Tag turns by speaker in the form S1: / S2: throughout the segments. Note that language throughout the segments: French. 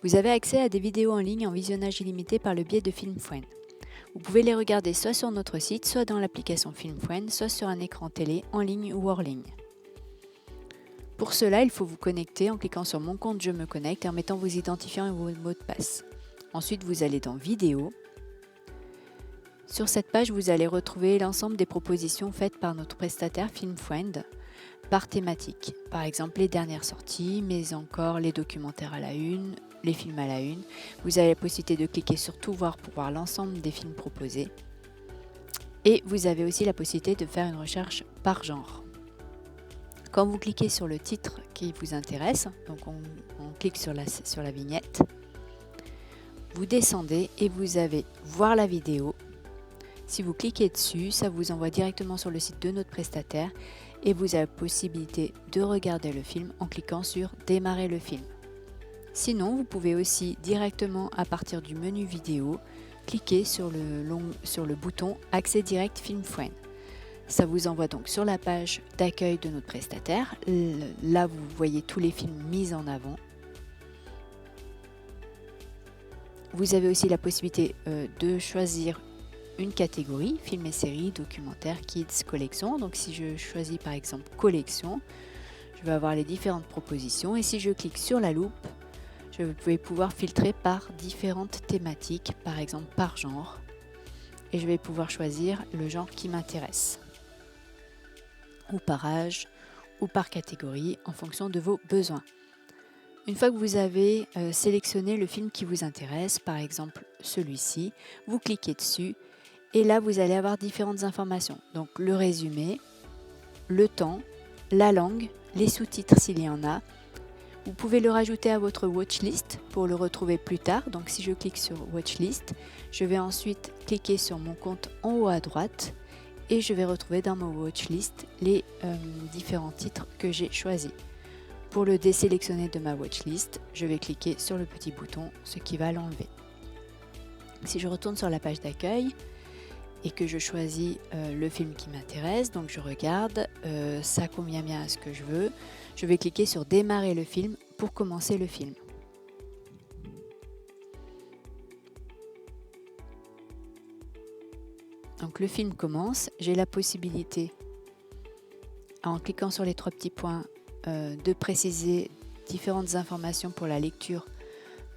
S1: Vous avez accès à des vidéos en ligne en visionnage illimité par le biais de FilmFriend. Vous pouvez les regarder soit sur notre site, soit dans l'application FilmFriend, soit sur un écran télé, en ligne ou hors ligne. Pour cela, il faut vous connecter en cliquant sur Mon compte Je me connecte et en mettant vos identifiants et vos mots de passe. Ensuite, vous allez dans Vidéo. Sur cette page, vous allez retrouver l'ensemble des propositions faites par notre prestataire FilmFriend par thématique. Par exemple, les dernières sorties, mais encore les documentaires à la une, les films à la une. Vous avez la possibilité de cliquer sur Tout voir pour voir l'ensemble des films proposés. Et vous avez aussi la possibilité de faire une recherche par genre. Quand vous cliquez sur le titre qui vous intéresse, donc on clique sur la vignette, vous descendez et vous avez Voir la vidéo. Si vous cliquez dessus, ça vous envoie directement sur le site de notre prestataire et vous avez la possibilité de regarder le film en cliquant sur Démarrer le film. Sinon, vous pouvez aussi directement à partir du menu vidéo, cliquer sur le bouton Accès direct FilmFriend. Ça vous envoie donc sur la page d'accueil de notre prestataire. Là, vous voyez tous les films mis en avant. Vous avez aussi la possibilité de choisir une catégorie, films et séries, documentaires, kids, collection. Donc si je choisis par exemple collection, je vais avoir les différentes propositions et si je clique sur la loupe, je vais pouvoir filtrer par différentes thématiques, par exemple par genre, et je vais pouvoir choisir le genre qui m'intéresse, ou par âge, ou par catégorie, en fonction de vos besoins. Une fois que vous avez sélectionné le film qui vous intéresse, par exemple celui-ci, vous cliquez dessus et là vous allez avoir différentes informations. Donc le résumé, le temps, la langue, les sous-titres s'il y en a. Vous pouvez le rajouter à votre watchlist pour le retrouver plus tard. Donc si je clique sur watchlist, je vais ensuite cliquer sur mon compte en haut à droite et je vais retrouver dans ma watchlist les différents titres que j'ai choisis. Pour le désélectionner de ma watchlist, je vais cliquer sur le petit bouton, ce qui va l'enlever. Si je retourne sur la page d'accueil et que je choisis le film qui m'intéresse, donc je regarde, ça convient bien à ce que je veux, je vais cliquer sur Démarrer le film pour commencer le film. Donc le film commence, j'ai la possibilité, en cliquant sur les trois petits points, de préciser différentes informations pour la lecture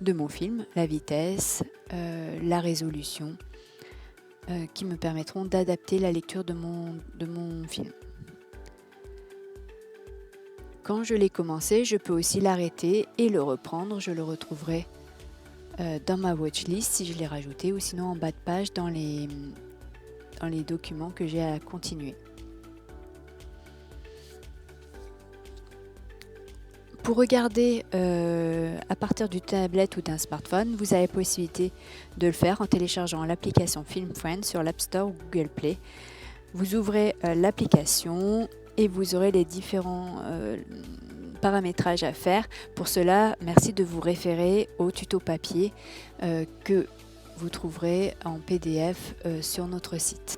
S1: de mon film, la vitesse, la résolution, qui me permettront d'adapter la lecture de mon film. Quand je l'ai commencé, je peux aussi l'arrêter et le reprendre. Je le retrouverai dans ma watchlist si je l'ai rajouté ou sinon en bas de page dans les documents que j'ai à continuer. Pour regarder à partir du tablette ou d'un smartphone, vous avez la possibilité de le faire en téléchargeant l'application FilmFriend sur l'App Store ou Google Play. Vous ouvrez l'application et vous aurez les différents paramétrages à faire. Pour cela, merci de vous référer au tuto papier que vous trouverez en PDF sur notre site.